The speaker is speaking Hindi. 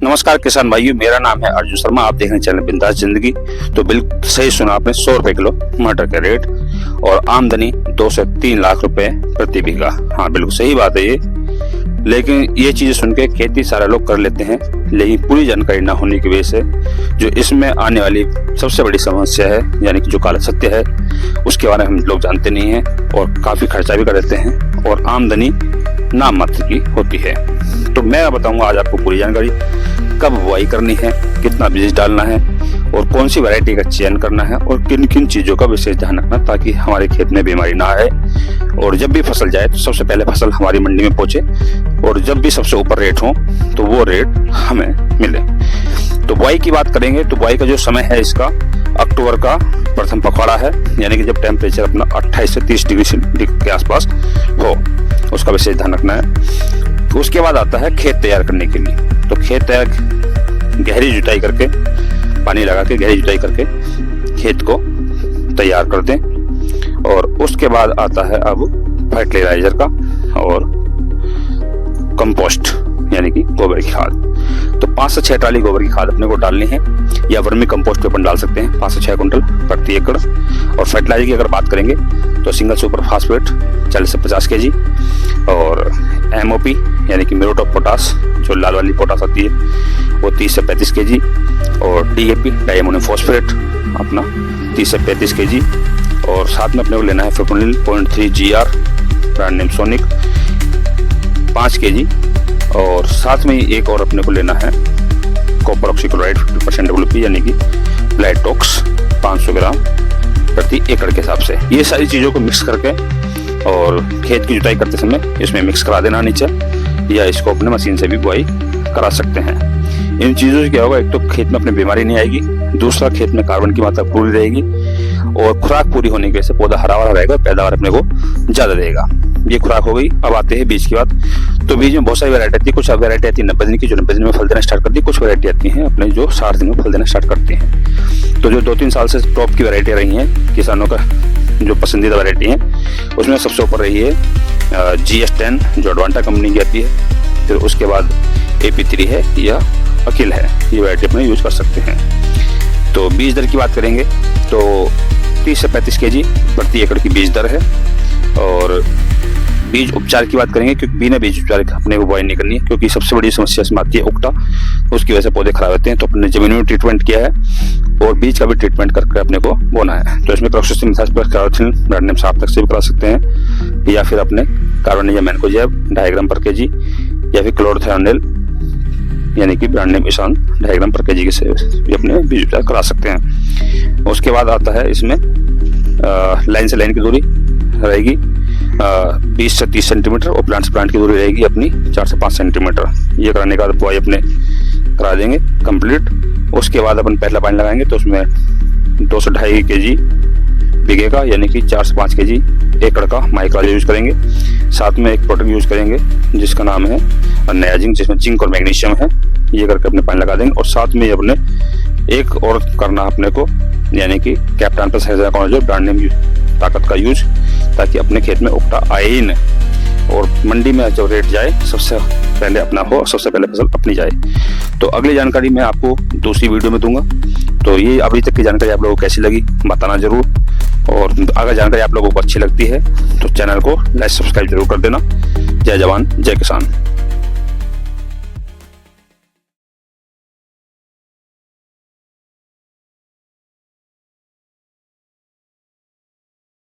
नमस्कार किसान भाइयों, मेरा नाम है अर्जुन शर्मा। आप देख रहे हैं चैनल बिंदास जिंदगी। तो बिल्कुल सही सुना आपने, 100 रुपए किलो मटर का रेट और आमदनी 2 से 3 लाख रुपए प्रति बीघा। हाँ, बिल्कुल सही बात है ये। लेकिन ये चीजें सुन के खेती सारे लोग कर लेते हैं, लेकिन पूरी जानकारी ना होने की वजह से जो इसमें आने वाली सबसे बड़ी समस्या है, यानी कि जो काला सत्य है, उसके बारे में हम लोग जानते नहीं हैं और काफी खर्चा भी कर देते हैं और आमदनी नाम मात्र की होती है। तो मैं बताऊंगा आज आपको पूरी जानकारी, कब बुआई करनी है, कितना बीज डालना है और कौन सी वैरायटी का चयन करना है और किन किन चीजों का विशेष ध्यान रखना, ताकि हमारे खेत में बीमारी ना आए और जब भी फसल जाए तो सबसे पहले फसल हमारी मंडी में पहुंचे और जब भी सबसे ऊपर रेट हो तो वो रेट हमें मिले। तो बुआई की बात करेंगे तो बुआई का जो समय है इसका अक्टूबर का प्रथम पखवाड़ा है, यानी कि जब टेम्परेचर अपना 28 से 30 डिग्री के आसपास हो, उसका विशेष ध्यान रखना है। तो उसके बाद आता है खेत तैयार करने के लिए। तो खेत तैयार गहरी जुताई करके, पानी लगा के गहरी जुताई करके खेत को तैयार कर दें। और उसके बाद आता है अब फर्टिलाइजर का और कंपोस्ट, यानी कि गोबर की खाद। तो 5 से 6 ट्राली गोबर की खाद अपने को डालनी है, या वर्मी कंपोस्ट पे अपन डाल सकते हैं 5 से 6 कुंटल प्रति एकड़। और फर्टिलाइजर की अगर बात करेंगे तो सिंगल सुपर फास्फेट 40 से 50 केजी और MOP यानी कि म्यूरेट ऑफ पोटास, जो लाल वाली पोटास आती है, वो 30 से 35 केजी और DAP डाइअमोनियम फॉस्फेट अपना 30 से 35 केजी। और साथ में अपने को लेना है fipronil 0.3 GR brand name sonic 5 KG. और साथ में एक और अपने को लेना है कॉपर ऑक्सीक्लोराइड 50% WP यानी कि ब्लाइटॉक्स 500 ग्राम प्रति एकड़ के हिसाब से। ये सारी चीज़ों को मिक्स करके और खेत की जुताई करते समय इसमें मिक्स करा देना नीचे, या इसको अपने मशीन से भी बुआई करा सकते हैं। इन चीज़ों से क्या होगा, एक तो खेत में अपने बीमारी नहीं आएगी, दूसरा खेत में कार्बन की मात्रा पूरी रहेगी और खुराक पूरी होने की वजह से पौधा हरा भरा रहेगा, पैदावार अपने को ज़्यादा देगा। ये खुराक हो गई। अब आते हैं बीज की बात। तो बीज में बहुत सारी वैरायटी आती है। कुछ वैरायटी आती है 90 दिन की, जो 90 दिन में फल देना स्टार्ट करती है। कुछ वैरायटी आती हैं अपने जो 60 दिन में फल देना स्टार्ट करती हैं। तो जो 2-3 साल से टॉप की वैरायटी रही हैं किसानों का जो पसंदीदा वैरायटी है, उसमें सबसे ऊपर रही है GS10 जो अडवांटा कंपनी की आती है। फिर उसके बाद AP3 है या अखिल है, ये वैरायटी अपने यूज कर सकते हैं। तो बीज दर की बात करेंगे तो 30 से 35 केजी प्रति एकड़ की बीज दर है। और बीज उपचार की बात करेंगे, क्योंकि बिना बीज उपचार अपने को बुआई नहीं करनी है, क्योंकि सबसे बड़ी समस्या इसमें आती है उकटा, उसकी वजह से पौधे खराब होते हैं। तो अपने जमीन में ट्रीटमेंट किया है और बीज का भी ट्रीटमेंट करके अपने को बोना है। तो इसमें क्लोरोसिन ब्रांड नेम साफ तक से भी करा सकते हैं, या फिर अपने कार्बोनिल मैनकोजेब 2.5 ग्राम पर केजी, या फिर क्लोरोथेनोल यानी कि ब्रांड नेम ईशान 2.5 ग्राम पर केजी के से भी अपने बीज उपचार करा सकते हैं। उसके बाद आता है इसमें लाइन से लाइन की दूरी रहेगी 20 से 30 सेंटीमीटर और प्लांट से प्लांट की दूरी रहेगी अपनी 4 से 5 सेंटीमीटर। ये कराने के बाद बुआई अपने करा देंगे कंप्लीट। उसके बाद अपन पहला पानी लगाएंगे तो उसमें 2 से 2.5 केजी बीघे का, यानी कि 4 से 5 केजी एकड़ का माइक्रोलाइजर यूज करेंगे। साथ में एक प्रोडक्ट यूज करेंगे जिसका नाम है नायाजिंग, जिसमें जिंक और मैग्नीशियम है। ये करके अपने पानी लगा देंगे। और साथ में अपने एक और करना अपने को, यानी कि captain plus hexaconazole brand name ताकत का यूज, ताकि अपने खेत में उकटा आए ही नहीं और मंडी में जो रेट जाए सबसे पहले अपना हो, सबसे पहले फसल अपनी जाए। तो अगली जानकारी मैं आपको दूसरी वीडियो में दूंगा। तो ये अभी तक की जानकारी आप लोगों को कैसी लगी बताना जरूर, और अगर जानकारी आप लोगों को अच्छी लगती है तो चैनल को लाइक सब्सक्राइब जरूर कर देना। जय जवान जय किसान।